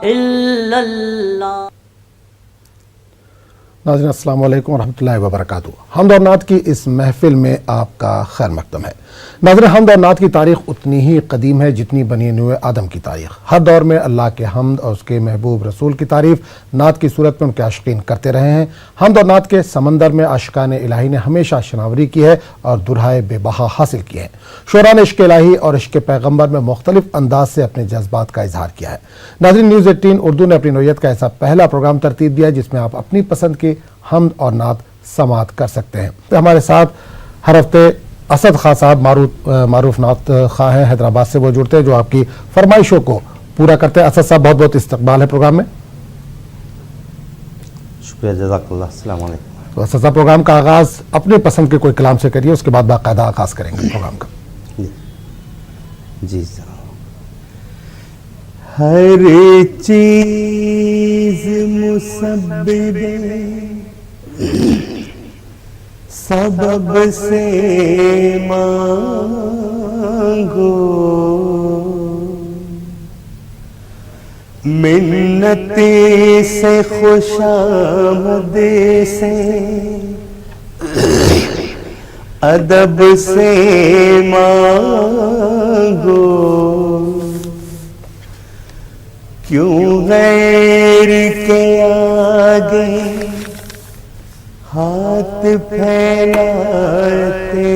इल्लल्लाह। नाज़रीन अस्सलामु अलैकुम वरहमतुल्लाहि वबरकातुहू। हम्द और नात की इस महफिल में आपका खैर मक़दम है। नाज़रीन, हम्द और नात की तारीख़ उतनी ही कदीम है जितनी बनी नूए आदम की तारीख़। हर दौर में अल्लाह के हम्द और उसके महबूब रसूल की तारीफ़ नात की सूरत में उनके आशिकीन करते रहे हैं। हम्द और नात के समंदर में आशिकान इलाही ने हमेशा शनावरी की है और दुरहाए बेबहा हासिल किए हैं। शोरा ने इश्क़ इलाही और इश्क़ पैगम्बर में मुख्तलिफ अंदाज से अपने जज्बात का इजहार किया है। नाज़रीन, न्यूज़ 18 उर्दू ने अपनी नौइयत का ऐसा पहला प्रोग्राम तरतीब दिया है जिसमें आप अपनी पसंद की हम्द और नात समात कर सकते हैं। तो हमारे साथ हर हफ्ते असद खां साहब मारूफ नात खां हैं, हैदराबाद से वो जुड़ते हैं जो आपकी फरमाइशों को पूरा करते हैं। असद साहब, बहुत बहुत इस्तकबाल है प्रोग्राम में। शुक्रिया, जज़ाकल्लाह। अस्सलाम वालेकुम। तो असद साहब, प्रोग्राम का आगाज अपने पसंद के कोई कलाम से करिए, उसके बाद बाकायदा आगाज करेंगे प्रोग्राम का। जी सर। हर चीज मुसब्बिबे सबब से मांगो, मिन्नती से खुशामदी से अदब से मांगो, क्यों गैर के आगे हाथ फैलाते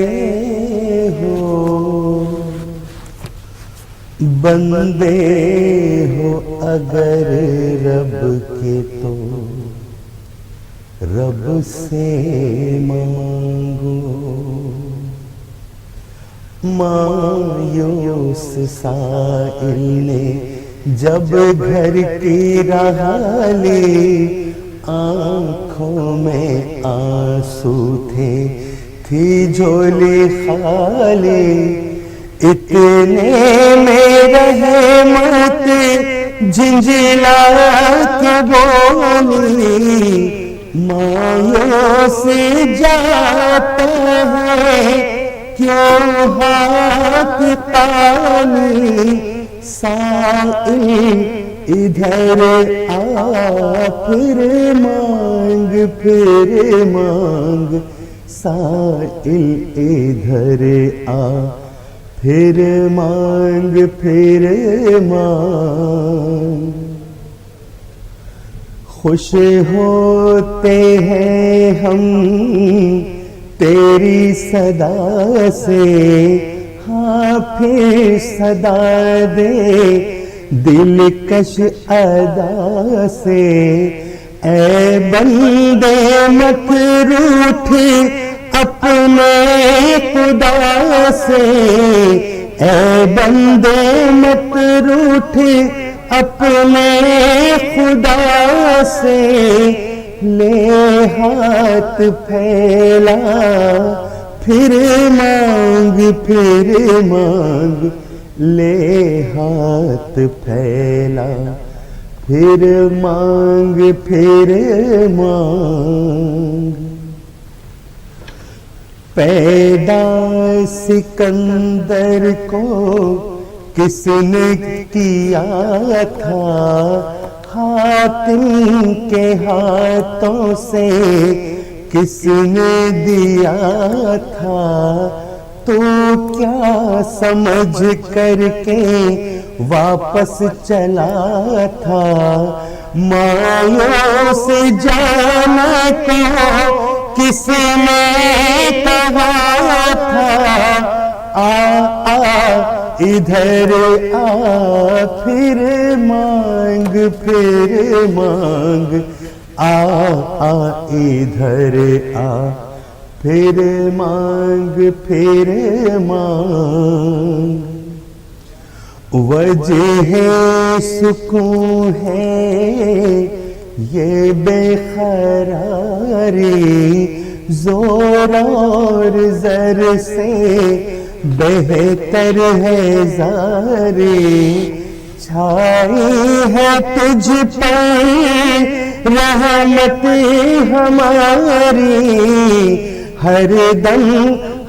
हो, बंदे हो अगर रब के तो रब से मांगो। मायूस साइल ने जब घर की राह ली, आँखों में आंसू थे, थी झोली खाली, इतने में रहमत झिंझिला के बोली, मायूस जाता है क्यों हाथ तानी, साइल इधर आ फिर मांग, साइल इधर आ फिर मांग। खुश होते हैं हम तेरी सदा से, हाँ फिर सदा दे दिलकश अदा से। ऐ बंदे मत रूठ अपने खुदा से, ऐ बंदे मत रूठ अपने खुदा से। ले हाथ फैला फिर मांग, ले हाथ फैला फिर मांग। पैदा सिकंदर को किसने किया था, हातिम के हाथों से किसने दिया था। तू क्या समझ करके वापस चला था, मायूस जाना को किसने कहा था। आ इधर आ फिर मांग, आ इधर आ फिर मांग। वजह सुकून है ये बेखरारी, जोर और जर से बेहतर है जारी। छाई है तुझ पर रहमत हमारी, हर दम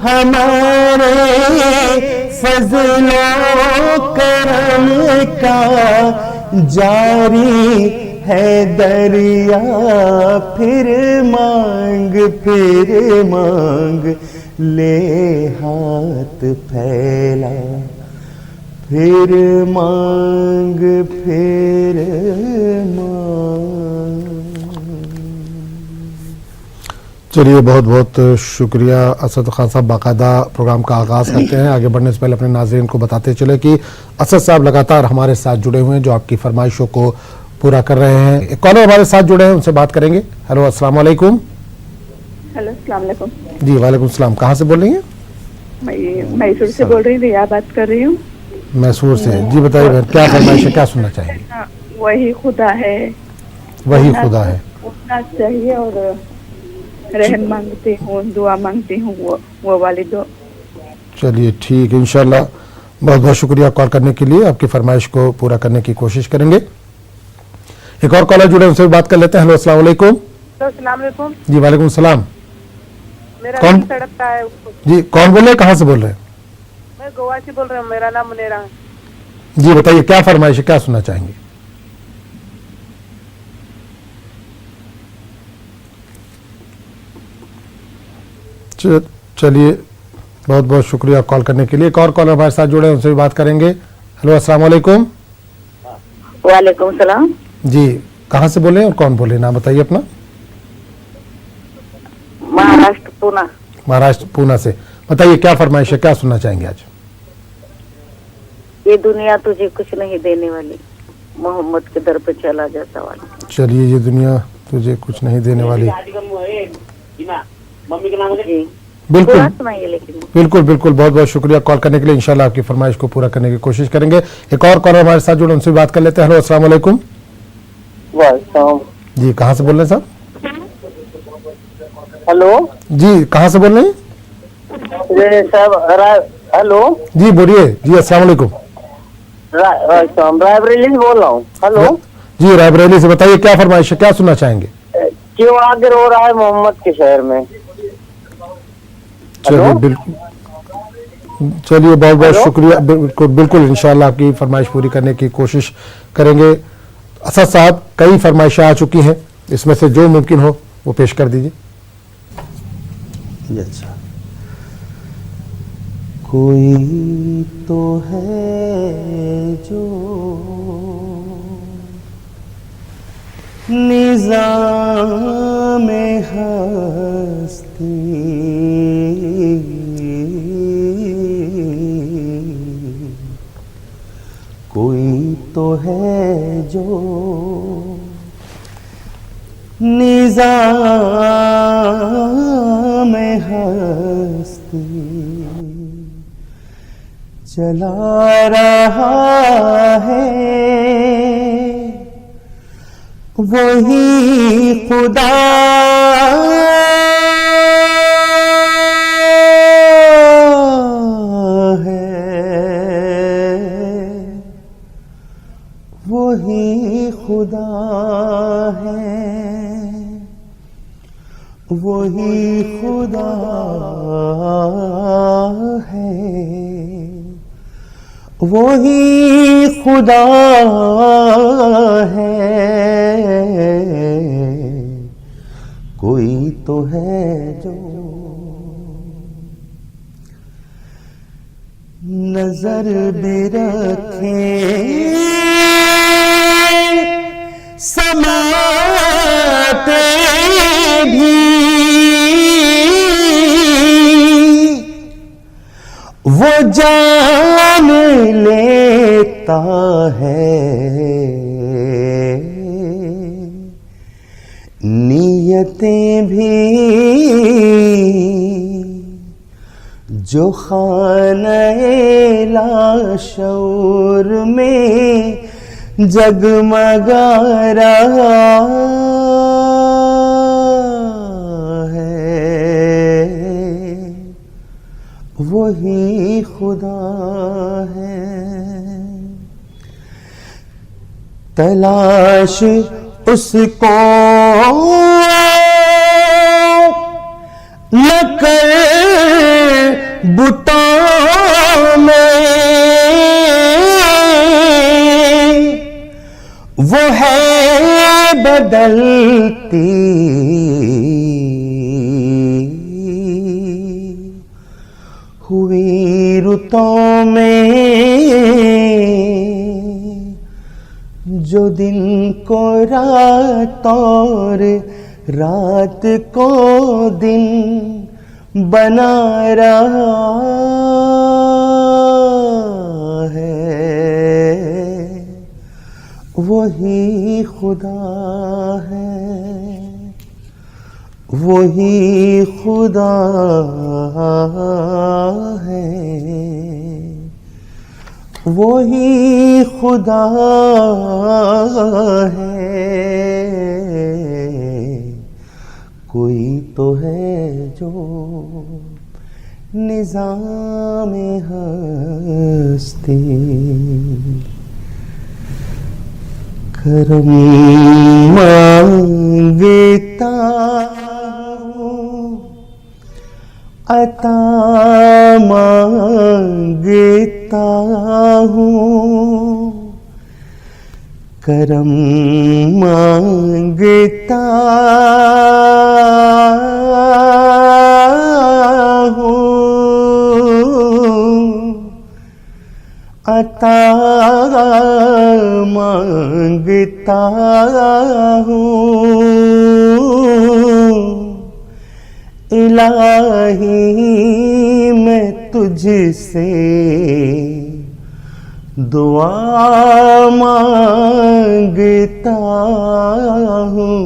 हमारे फजलो करम का जारी है दरिया फिर मांग ले हाथ फैला फिर मांग। चलिए, बहुत बहुत शुक्रिया असद खान साहब। बाकायदा प्रोग्राम का आगाज़ करते हैं। आगे बढ़ने से पहले अपने नाज़रीन को बताते चले कि असद साहब लगातार हमारे साथ जुड़े हुए हैं, जो आपकी फरमाइशों को पूरा कर रहे हैं। एक कॉलर हमारे साथ जुड़े हैं, उनसे बात करेंगे। हेलो, अस्सलाम वालेकुम। हेलो, अस्सलाम वालेकुम। जी वालेकुम सलाम। कहाँ से बोल रही हैं? मैं मैसूर से बोल रही हूँ, रिया बात कर रही हूँ। मैसूर से। जी बताइए बहन, क्या फरमाइश है, क्या सुनना चाहेंगे? हाँ, वही खुदा है, वही खुदा है, उतना चाहिए। और रहम मांगती हूँ, दुआ मांगती हूँ, वो वाली दो। चलिए ठीक है, इंशाल्लाह। बहुत बहुत शुक्रिया कॉल करने के लिए। आपकी फरमाइश को पूरा करने की कोशिश करेंगे। एक और कॉलर जुड़े, उनसे भी बात कर लेते हैं। हेलो, अस्सलाम वालेकुम। अस्सलाम वालेकुम। जी वालेकुम सलाम। मेरा कौन? नाम तड़पता है। जी कौन बोल रहे हैं, कहाँ से बोल रहे हैं? मैं गोवा से बोल रहा हूँ, मेरा नाम मुनेरा है। जी बताइए, क्या फरमाइश है, क्या सुनना चाहेंगे? चलिए, बहुत बहुत शुक्रिया कॉल करने के लिए। एक और कॉलर हमारे साथ जुड़े हैं, उनसे भी बात करेंगे। हेलो, अस्सलाम वालेकुम। वालेकुम सलाम। जी, कहाँ से बोले हैं और कौन बोले, नाम बताइए अपना। महाराष्ट्र पूना। महाराष्ट्र पूना से। बताइए क्या फरमाइश है, क्या सुनना चाहेंगे आज? ये दुनिया तुझे कुछ नहीं देने वाली, मोहम्मद के दर पे चला जा सवाल। चलिए, ये दुनिया तुझे कुछ नहीं देने वाली। जी बिल्कुल पूरा सुनाइए लेकिन। बिल्कुल बिल्कुल, बहुत बहुत शुक्रिया कॉल करने के लिए। इंशाल्लाह आपकी फरमाइश को पूरा करने की कोशिश करेंगे। एक और कॉलर हमारे साथ जुड़े, उनसे भी बात कर लेते हैं। हेलो, अस्सलाम वालेकुम। जी, कहाँ से बोल रहे हैं साहब? हेलो जी, कहाँ से बोल रहे हैं? साहब, हेलो जी बोलिए। जी अस्सलाम वालेकुम। रायबरेली से बोल रहा हूँ। हेलो जी, रायबरेली से। बताइए क्या फरमाइश है, क्या सुनना चाहेंगे? क्यों आगे रो रहा है मोहम्मद के शहर में? चलिए बिल्कुल, चलिए बहुत बहुत शुक्रिया। बिल्कुल बिल्कुल, इंशाल्लाह आपकी फरमाइश पूरी करने की कोशिश करेंगे। असद साहब, कई फरमाइशें आ चुकी हैं, इसमें से जो मुमकिन हो वो पेश कर दीजिए। अच्छा। कोई तो है जो निज़ाम हस्ती कोई तो है जो निज़ाम हस्ती चला रहा है, वही खुदा वही खुदा है, वही खुदा है, वही खुदा है। कोई तो है जो नजर में रखे समाते भी, वो जान लेता है नियतें भी, जो खाने लाशौर में जगमगा रहा है, वही खुदा है। तलाश उसको न कर बुतों में, है बदलती हुई रुतों में, जो दिन को रात और रात को दिन बना रहा है, वही खुदा है, वही खुदा है, वही खुदा है। कोई तो है जो निज़ाम हस्ती करम मांगता हूँ, अता मांगता हूँ, करम मांगता हूँ, अता मांगता हूँ। इलाही मैं तुझसे दुआ मांगता हूँ,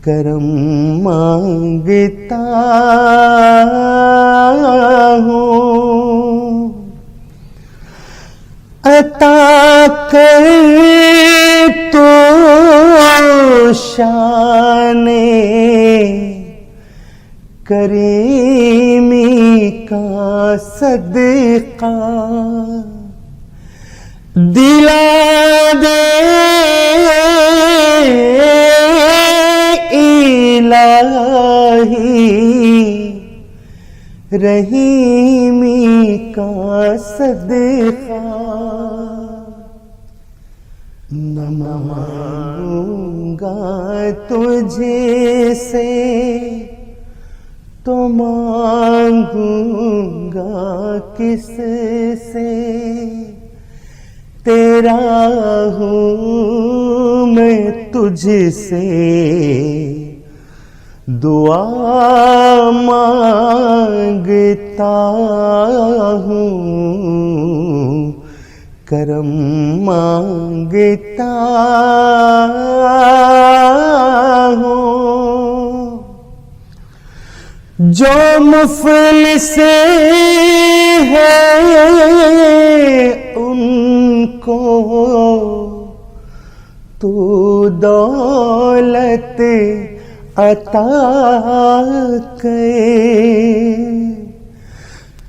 करम मांगता हूँ। अता कर तो शाने करीमी का सदका दिला दे इलाही, रहीमी का सदका न मांगूंगा तुझे से तो मांगूंगा किस से, तेरा हूँ मैं तुझसे दुआ मांगता हूँ, करम मांगता हूँ। जो मुफलिस है उनको तू दौलत अता करे,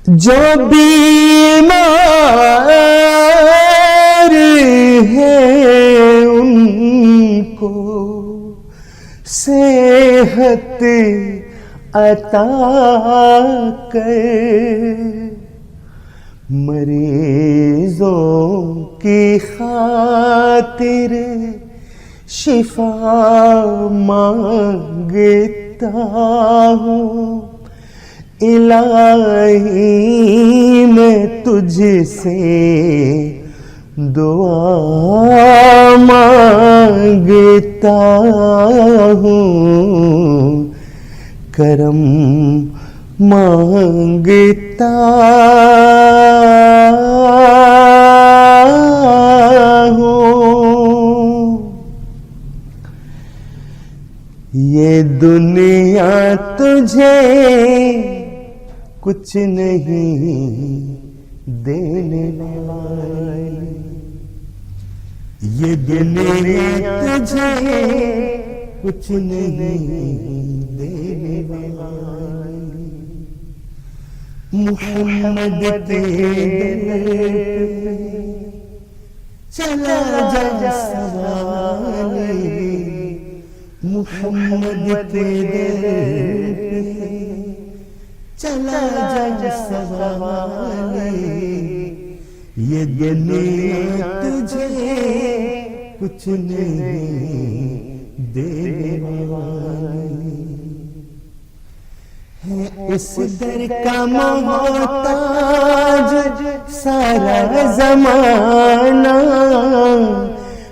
जो बीमार है उनको सेहत अता कर, मरीजों की खातिर शिफा मांगता हूँ, इलाही मैं तुझसे दुआ मांगता हूँ, करम मांगता हूँ। ये दुनिया तुझे कुछ नहीं देने वाली, ये दुनिया तुझे कुछ नहीं देने वाली। मुहम्मद तेरे चला जा सवारी, मुहम्मद तेरे चला जा सवारी, ये दुनिया तुझे कुछ नहीं देने वाली है। इस दर का मोहताज सारा जमाना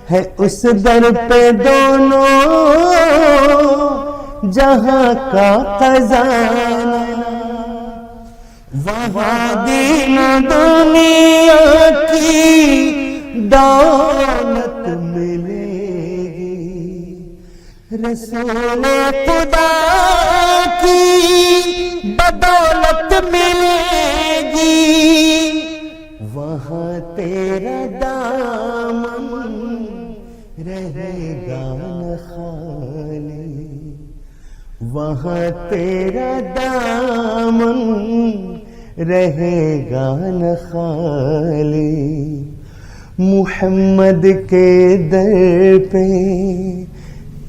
है, उस दर पे दोनों जहां का खजाना। वहां दीन दुनिया की दौलत मिलेगी, रसूल खुदा की बदौलत मिलेगी। वहां तेरा दामन रहेगा न खाली, वहां तेरा दामन रहेगा न खाली। मुहम्मद के दर पे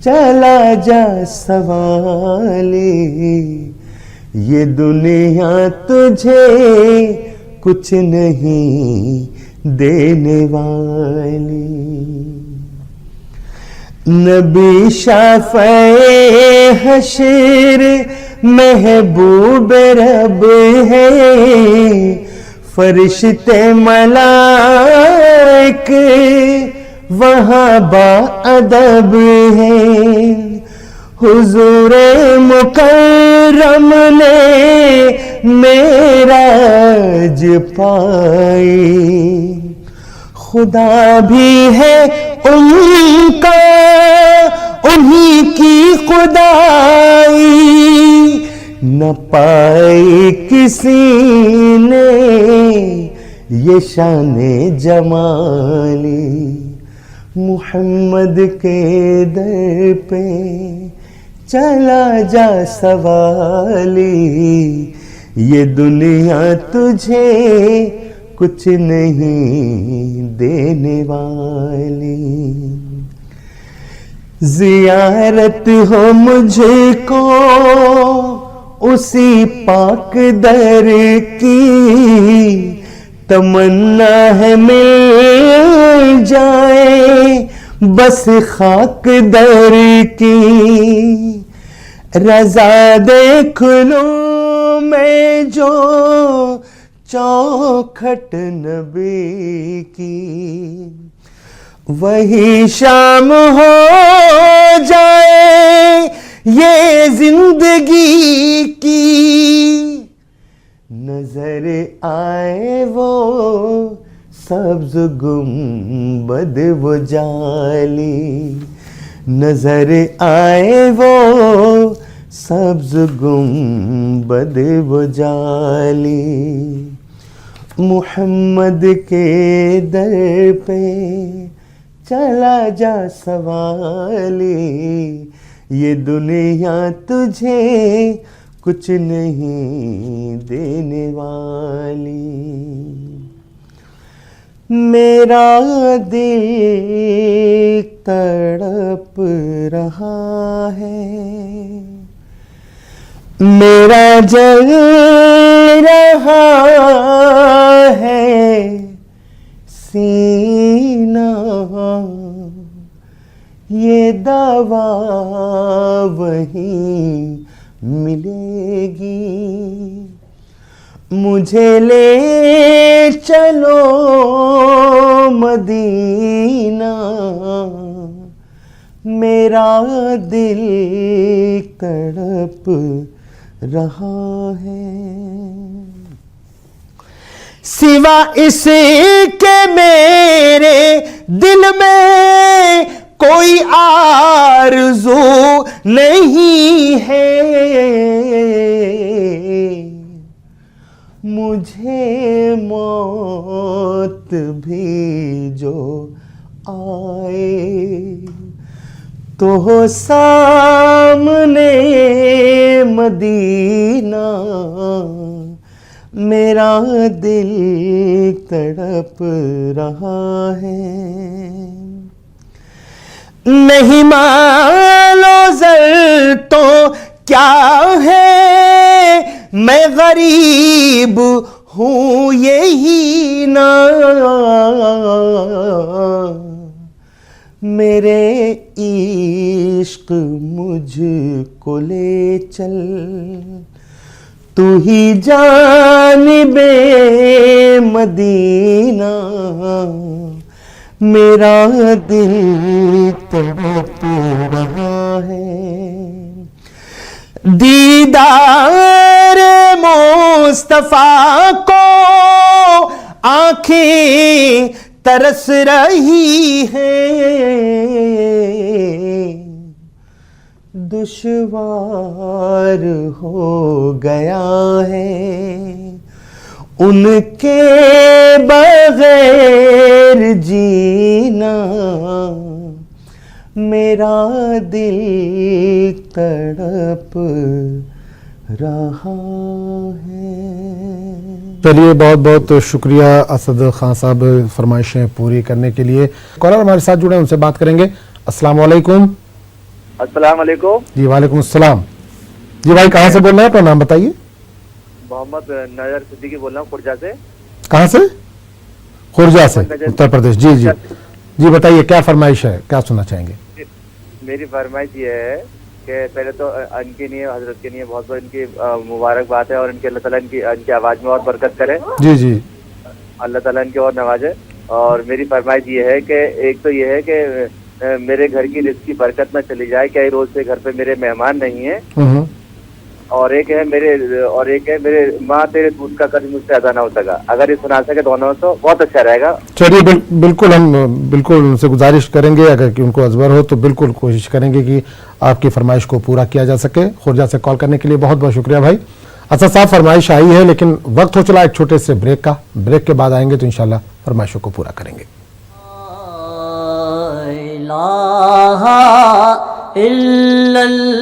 चला जा सवाली, ये दुनिया तुझे कुछ नहीं देने वाली। नबी शाफ़े हशर महबूब रब है, फरिश्ते मलाइक वहाँ बाअदब है। हुजूरे मुकर्रम ने मेराज पाई, खुदा भी है उनका उन्हीं की खुदाई, न पाई किसी ने ये शाने जमाली। मुहम्मद के दर पे चला जा सवाली, ये दुनिया तुझे कुछ नहीं देने वाली। जियारत हो मुझको उसी पाक दर की, तमन्ना है मिल जाए बस खाक दर की। रजा देख लूं मैं जो चौखट नबी की, वही शाम हो जाए ये जिंदगी की। नजर आए वो सब्ज गुंबद वो जाली, नजर आए वो सब्ज गुंबद वो जाली। मुहम्मद के दर पे चला जा सवाली, ये दुनिया तुझे कुछ नहीं देने वाली। मेरा दिल तड़प रहा है, मेरा जल रहा है सीना, ये दवा वहीं मिलेगी। मुझे ले चलो मदीना, मेरा दिल तड़प रहा है। सिवा इसके मेरे दिल में कोई आरज़ू नहीं है। मुझे मौत भी जो आए तो सामने मदीना, मेरा दिल तड़प रहा है। नहीं मालो ज़र तो क्या है, मैं गरीब हूँ यही ना। मेरे इश्क मुझको ले चल, तू ही जानिबे मदीना, मेरा दिल तड़प रहा है। दीदार मुस्तफा को आंखें तरस रही हैं, दुश्वार हो गया है उनके बगैर जीना, मेरा दिल तड़प रहा है। चलिए, बहुत बहुत शुक्रिया असद खान साहब फरमाइशें पूरी करने के लिए। कॉलर हमारे साथ जुड़े, उनसे बात करेंगे। अस्सलाम वालेकुम। अस्सलाम वालेकुम। जी वालेकुम अस्सलाम। जी भाई, कहाँ से बोल रहे हैं, अपना नाम बताइए। मोहम्मद नजर सिद्दीकी बोल रहा हूँ खुर्जा से। कहाँ से? खुर्जा से, उत्तर प्रदेश। जी जी जी, बताइए क्या फरमाइश है, क्या सुनना चाहेंगे? मेरी फरमाइश ये है कि पहले तो इनके लिए, हजरत के लिए बहुत बहुत इनकी मुबारकबाद है और इनके अल्लाह ताला इनकी आवाज़ में और बरकत करे। जी जी, अल्लाह ताला इनके और नवाजे। और मेरी फरमाइश ये है कि एक तो ये है कि मेरे घर की रिज़्क़ की बरकत में चली जाए, क्या रोज से घर पे मेरे मेहमान नहीं है। और एक है मेरे माँ तेरे दूध का कर्ज मुझसे अदा ना हो सका। अगर ये सुना सके दोनों तो बहुत अच्छा रहेगा। चलिए, बिल्कुल हम बिल्कुल उनसे गुजारिश करेंगे, अगर कि उनको अजबर हो तो बिल्कुल कोशिश करेंगे कि आपकी फरमाइश को पूरा किया जा सके। खुर्जा से कॉल करने के लिए बहुत बहुत शुक्रिया भाई। अच्छा साहब, फरमाइश आई है लेकिन वक्त हो चला एक छोटे से ब्रेक का। ब्रेक के बाद आएंगे तो इंशाल्लाह फरमाइशों को पूरा करेंगे। इल्लल्लाह